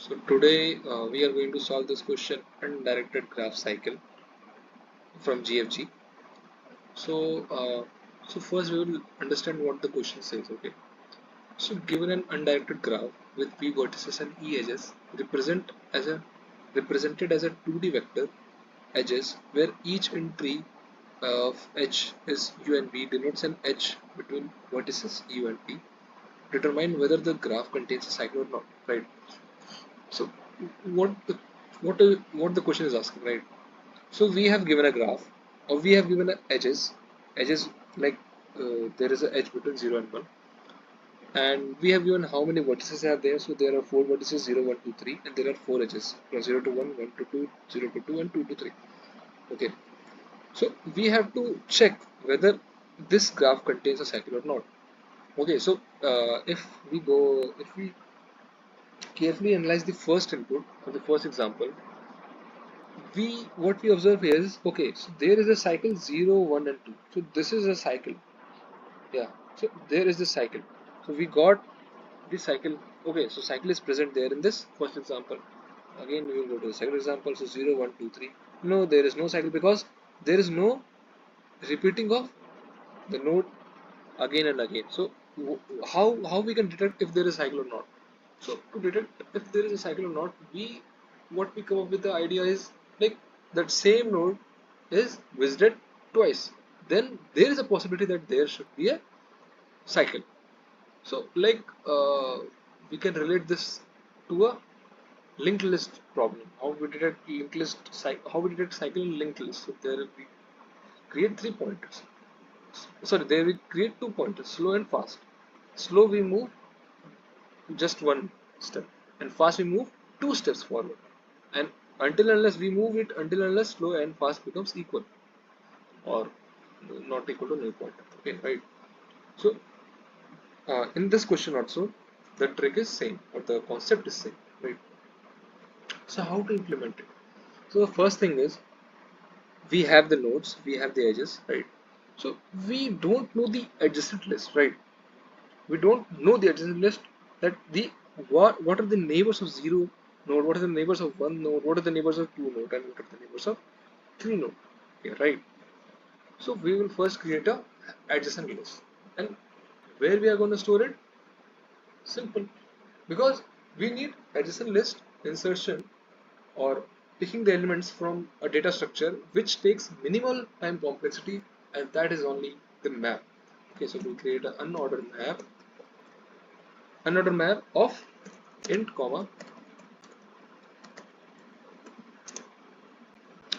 So today we are going to solve this question, undirected graph cycle from GFG. So first we will understand what the question says. Okay. So given an undirected graph with p vertices and e edges represented as a 2D vector edges where each entry of h is u and v denotes an edge between vertices u and p. Determine whether the graph contains a cycle or not. Right. So what the what the question is asking, right? So we have given a graph, or we have given edges like there is an edge between 0 and 1, and we have given how many vertices are there. So there are 4 vertices, 0, 1, 2, 3, and there are 4 edges from 0 to 1, 1 to 2, 0 to 2, and 2 to 3. Okay, so we have to check whether this graph contains a cycle or not. Okay, so if we carefully analyze the first input or the first example, what we observe here is, okay, so there is a cycle 0, 1 and 2. So this is a cycle. Yeah, so there is the cycle. So we got the cycle. Okay, so cycle is present there in this first example. Again we will go to the second example. So 0, 1, 2, 3. No, there is no cycle because there is no repeating of the node again and again. So how we can detect if there is a cycle or not? So to detect if there is a cycle or not, what we come up with the idea is, like, that same node is visited twice. Then there is a possibility that there should be a cycle. So we can relate this to a linked list problem. How we detect how we detect cycle in linked list? So there we create 3 pointers. Sorry, there we create 2 pointers, slow and fast. Slow we move just one step, and fast we move 2 steps forward, and until unless slow and fast becomes equal or not equal to null pointer. Okay, right? So in this question also, the trick is same, or the concept is same, right? So how to implement it? So the first thing is, we have the nodes, we have the edges, right? So we don't know the adjacent list, right? We don't know the adjacent list, that the what are the neighbors of 0 node, what are the neighbors of 1 node, what are the neighbors of 2 node, and what are the neighbors of 3 node. Okay, right? So we will first create a adjacent list, and where we are going to store it? Simple, because we need adjacent list insertion, or picking the elements from a data structure which takes minimal time complexity, and that is only the map. Okay, so we'll create an unordered map of int comma.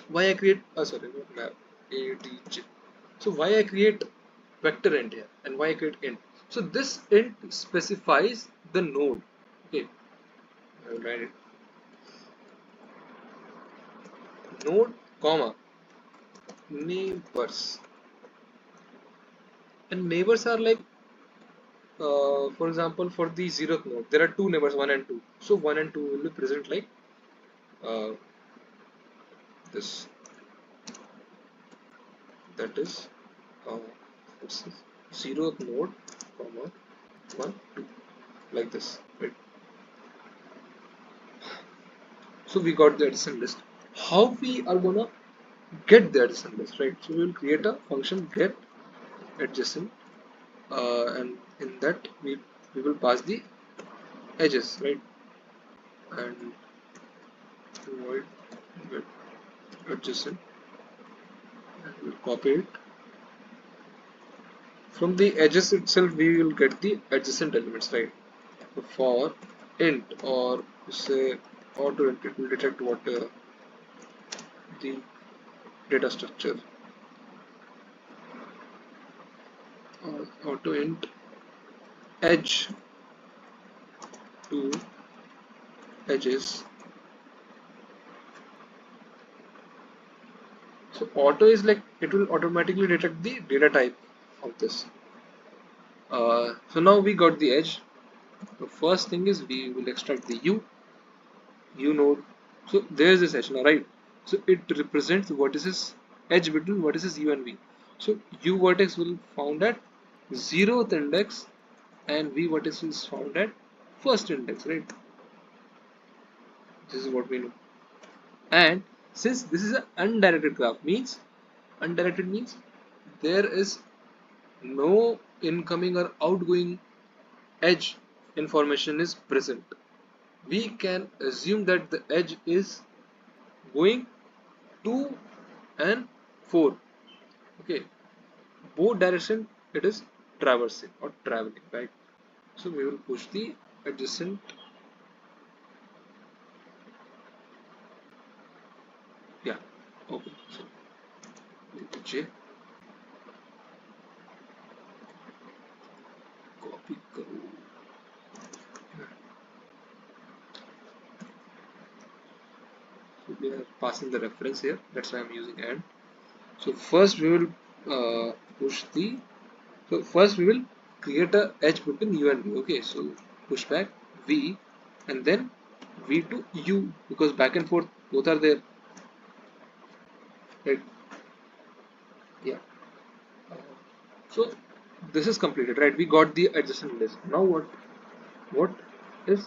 Why I create sorry, not map, adj. So why I create vector int here, and why I create int? So this int specifies the node. Okay, I will write it, node comma neighbors. And neighbors are like, for example, for the 0th node there are 2 neighbors, 1 and 2. So 1 and 2 will be present like uh, this, that is uh, 0th node comma 1 2, like this, right? So we got the adjacent list. How we are gonna get the adjacent list, right? So we will create a function get adjacent, and in that we will pass the edges, right? And void get adjacent, and we'll copy it. From the edges itself we will get the adjacent elements, right? So for int, or say auto int, it will detect what the data structure, or auto int edge to edges. So auto is like, it will automatically detect the data type of this. So now we got the edge. The first thing is we will extract the u node. So there's this edge now, right? So it represents the vertices, edge between vertices u and v. So u vertex will found at 0th index, and v vertex is found at first index, right? This is what we know. And since this is an undirected graph, means undirected means there is no incoming or outgoing edge information is present. We can assume that the edge is going 2 and 4. Okay, both direction it is traversing or traveling, right? So we will push the adjacent. Yeah, okay, so J copy करो. So we are passing the reference here, that's why I'm using and. So first we will push the, so first we will create a edge between u and v. Okay, so push back v and then v to u, because back and forth both are there, right? Yeah. So this is completed, right? We got the adjacent list. Now what is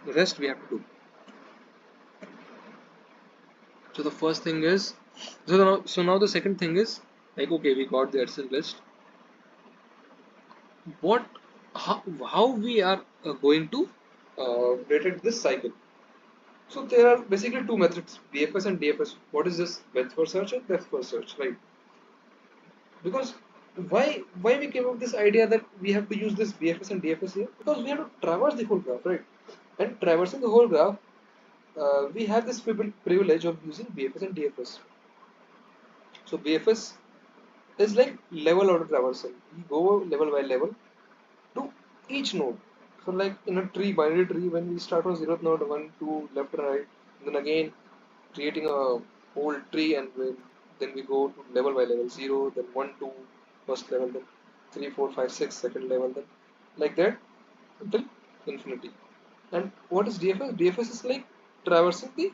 rest we have to do? So the first thing is, so now the second thing is, like, okay, we got the adjacent list. What, how we are going to detect this cycle? So there are basically two methods, BFS and DFS. What is this? Breadth first search and depth first search, right? Because why we came up with this idea that we have to use this BFS and DFS here? Because we have to traverse the whole graph, right? And traversing the whole graph, we have this privilege of using BFS and DFS. So BFS is like level order traversal. We go level by level to each node. So like in a tree, binary tree, when we start on 0th node, 1, 2, left and right, then again creating a whole tree, and then we go to level by level, 0, then 1, 2, first level, then 3, 4, 5, 6, second level, then like that until infinity. And what is DFS? DFS is like traversing the,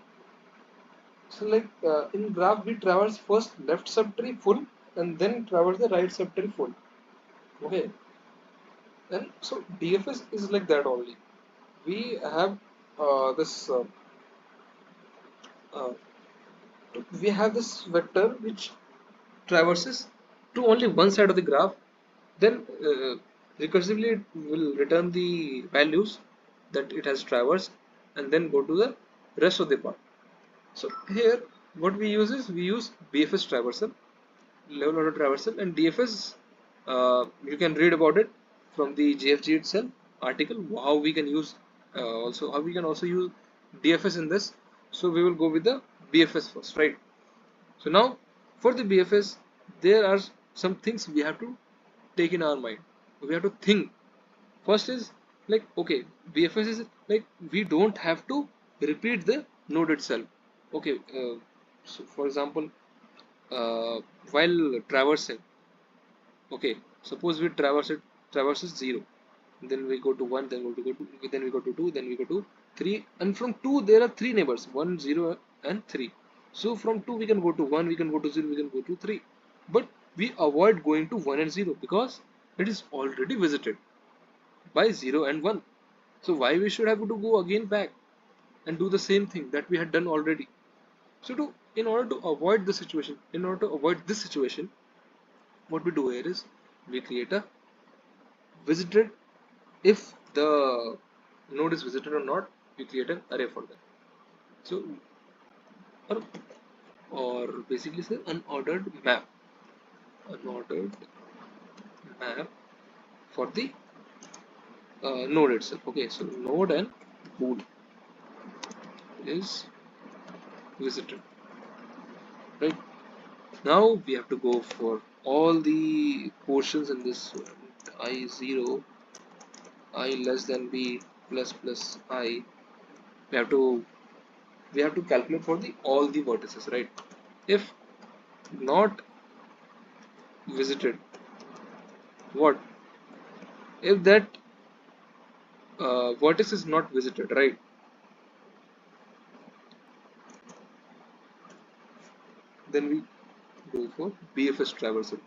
so like in graph we traverse first left subtree full and then traverse the right subtree full. Okay, and so DFS is like that only. We have this uh, we have this vector which traverses to only one side of the graph, then recursively it will return the values that it has traversed and then go to the rest of the part. So here what we use is, we use BFS traversal, level order traversal, and DFS you can read about it from the GFG itself article, how we can use also how we can also use DFS in this. So we will go with the BFS first, right? So now for the BFS, there are some things we have to take in our mind. We have to think. First is like, okay, BFS is like, we don't have to repeat the node itself. Okay, so for example, while traversing, okay, suppose we traverses 0, then we go to 1, then we go to then we go to 2, then we go to 3, and from 2 there are 3 neighbors, 1, 0 and 3. So from 2 we can go to 1, we can go to 0, we can go to 3, but we avoid going to 1 and 0 because it is already visited by 0 and 1. So why we should have to go again back and do the same thing that we had done already? So in order to avoid the situation, in order to avoid this situation, what we do here is, we create a visited, if the node is visited or not, we create an array for that. So or, or basically say unordered map, unordered map for the node itself. Okay, so node and bool is visited, right? Now we have to go for all the portions in this one. I0, I less than b, plus I, we have to calculate for the all the vertices, right? If not visited, what if that vertex is not visited, right? Then we go for BFS traversal.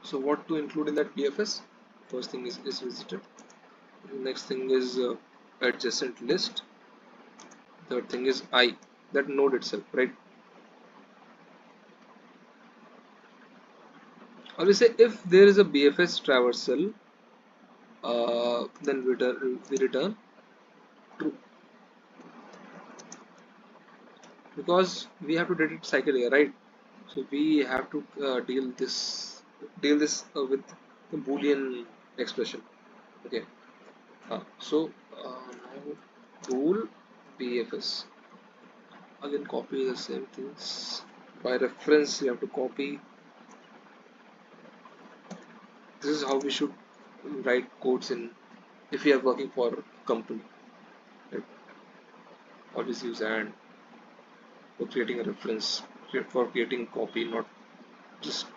So what to include in that BFS? First thing is visited. Next thing is adjacent list. third thing is I, that node itself, right? Or we say if there is a BFS traversal, then we return true, because we have to detect cycle here, right? So we have to deal this with the Boolean expression. Okay. Now rule BFS. Again, copy the same things. By reference, you have to copy. This is how we should write codes in if we are working for a company. Right? Always use and for creating a reference, for creating a copy, not just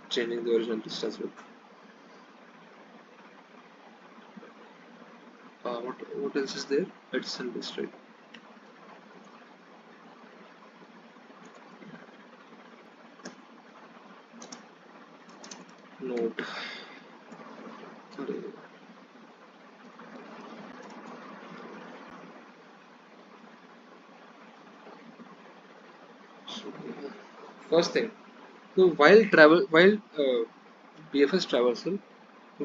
changing the original list as well. What else is there? Addition list, right? Node. So, first thing. So while BFS traversal,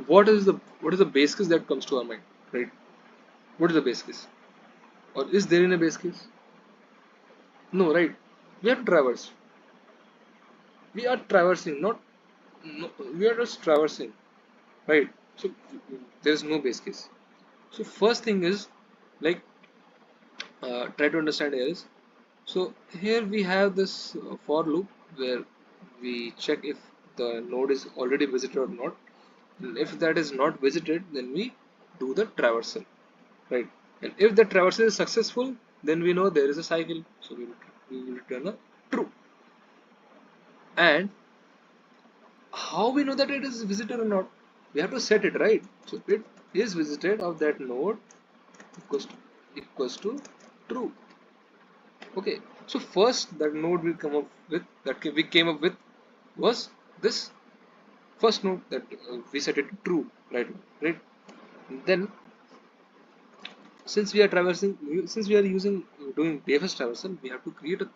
what is the base case that comes to our mind, right? What is the base case? Or is there in a base case? No, right? We have to traverse. We are traversing, not no, we are just traversing, right? So there is no base case. So first thing is like try to understand here is, so here we have this for loop where we check if the node is already visited or not. And if that is not visited, then we do the traversal, right? And if the traversal is successful, then we know there is a cycle, so we will return a true. And how we know that it is visited or not? We have to set it, right? So it is visited of that node equals to true. Okay, so first that node we come up with we came up with was this first node that we set it to true, right? And then since we are since we are doing BFS traversal, we have to create a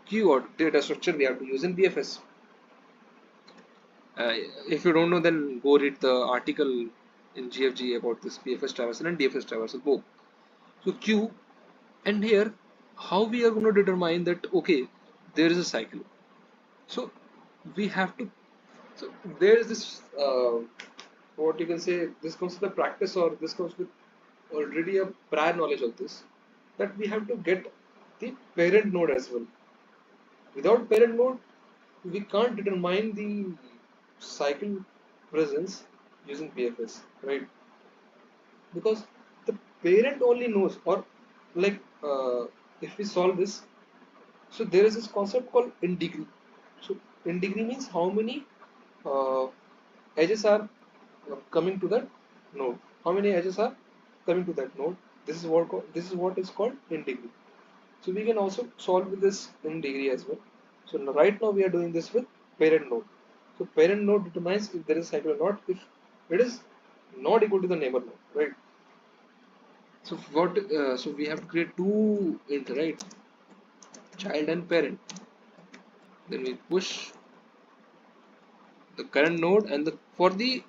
queue or data structure we have to use in BFS. Uh, if you don't know, then go read the article in GFG about this BFS traversal and DFS traversal both. So queue, and here how we are going to determine that okay, there is a cycle. So we have to. So there is this what you can say. This comes with the practice, or this comes with already a prior knowledge of this, that we have to get the parent node as well. Without parent node, we can't determine the cycle presence using BFS, right? Because the parent only knows, or like if we solve this, so there is this concept called in degree. So in degree means how many uh, edges are coming to that node. How many edges are coming to that node? This is what is called in degree. So we can also solve with this in degree as well. So right now we are doing this with parent node. So parent node determines if there is cycle or not, if it is not equal to the neighbor node, right? So so we have to create two int, right? Child and parent. Then we push the current node, and for the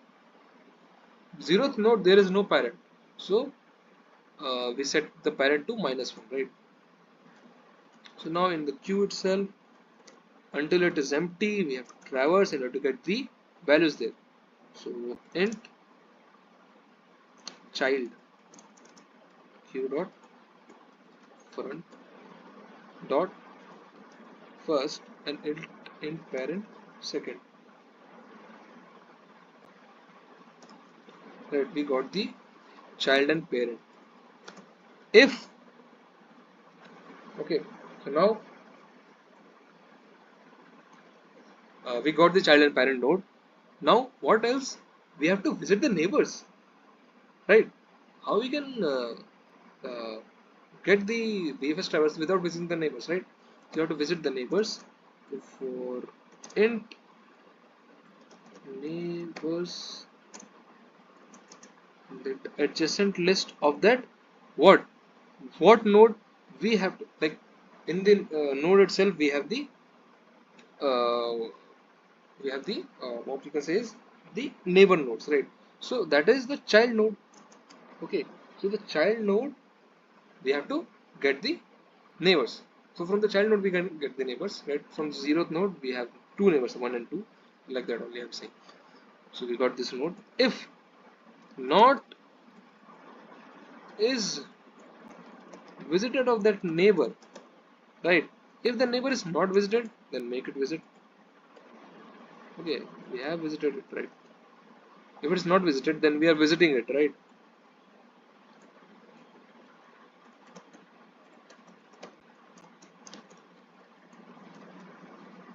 zeroth node there is no parent. So we set the parent to -1, right? So now in the queue itself, until it is empty, we have to traverse in order to get the values there. So int child queue dot front dot first and int parent second. Right, we got the child and parent. If okay, so now we got the child and parent node. Now what else? We have to visit the neighbors, right? How we can uh, get the BFS traverse without visiting the neighbors, right? You have to visit the neighbors. For int neighbors, the adjacent list of that what? what node we have to, like in the node itself uh, we have the what we can say is the neighbor nodes, right? So that is the child node. Okay, so the child node we have to get the neighbors. So from the child node we can get the neighbors, right? From the zeroth node we have two neighbors, 1 and 2, like that only I'm saying. So we got this node. If not is visited of that neighbor, right? If the neighbor is not visited, then make it visit. Okay, we have visited it, right? If it's not visited, then we are visiting it, right?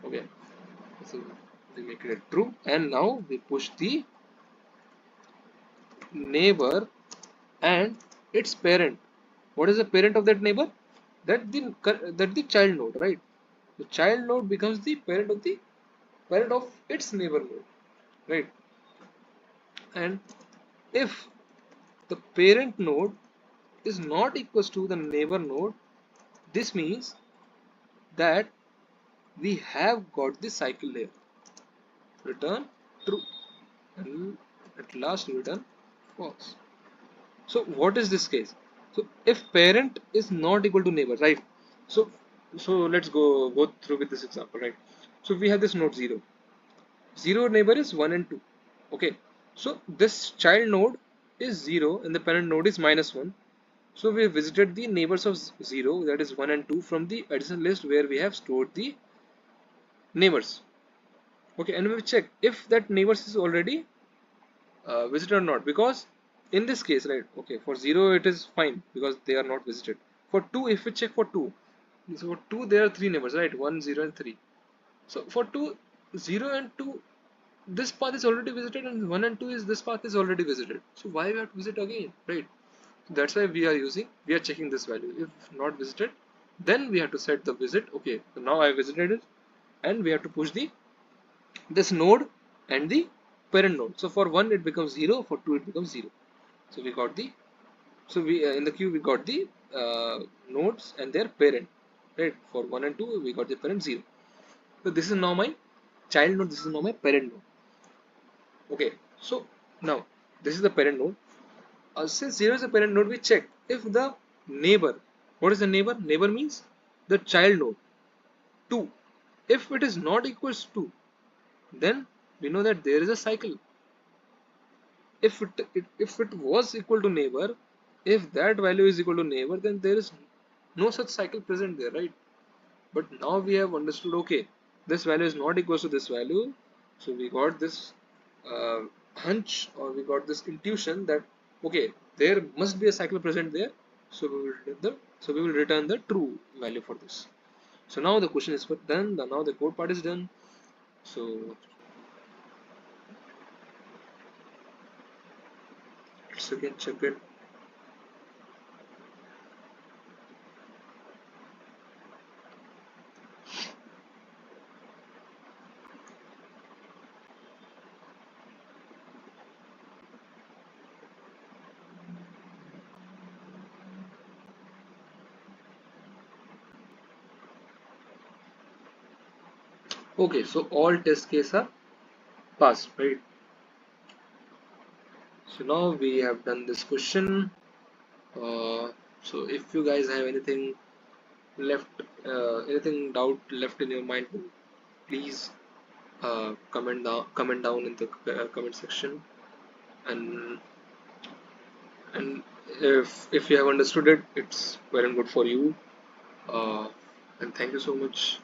Okay, so we make it true, and now we push the neighbor and its parent. What is the parent of that neighbor? That the child node, right? The child node becomes the parent of its neighbor node, right? And if the parent node is not equals to the neighbor node, this means that we have got the cycle here. Return true, and at last return false. So what is this case? So if parent is not equal to neighbor, right? So let's go through with this example, right? So we have this node 0. 0 neighbor is 1 and 2. Okay. So this child node is 0 and the parent node is -1. So we have visited the neighbors of 0, that is 1 and 2, from the adjacent list where we have stored the neighbors. Okay, and we check if that neighbors is already visited or not, because in this case, right? Okay, for 0 it is fine because they are not visited. For 2, if we check for 2, so for 2 there are 3 neighbors, right? 1, 0 and 3. So for 2, 0 and 2, this path is already visited, and 1 and 2 is this path is already visited. So why we have to visit again, right? So that's why we are checking this value. If not visited, then we have to set the visit. Okay, so now I visited it, and we have to push the this node and the parent node. So for 1 it becomes 0, for 2 it becomes 0. So we got the, so we in the queue we got the nodes and their parent, right? For 1 and 2 we got the parent 0. So this is now my child node, this is now my parent node. Okay, so now this is the parent node. Since 0 is the parent node, we check if the neighbor, what is the neighbor? Neighbor means the child node 2. If it is not equals to, then we know that there is a cycle. If it was equal to neighbor, if that value is equal to neighbor, then there is no such cycle present there, right? But now we have understood, okay, this value is not equal to this value, so we got this uh, hunch, or we got this intuition that okay, there must be a cycle present there, so we will return the true value for this. So now the question is done. Now the code part is done. So let's again check it. Okay, so all test cases are passed, right? So now we have done this question. So if you guys have anything left, anything doubt left in your mind, please comment down in the comment section, and if you have understood it, it's well and good for you. Uh, and thank you so much.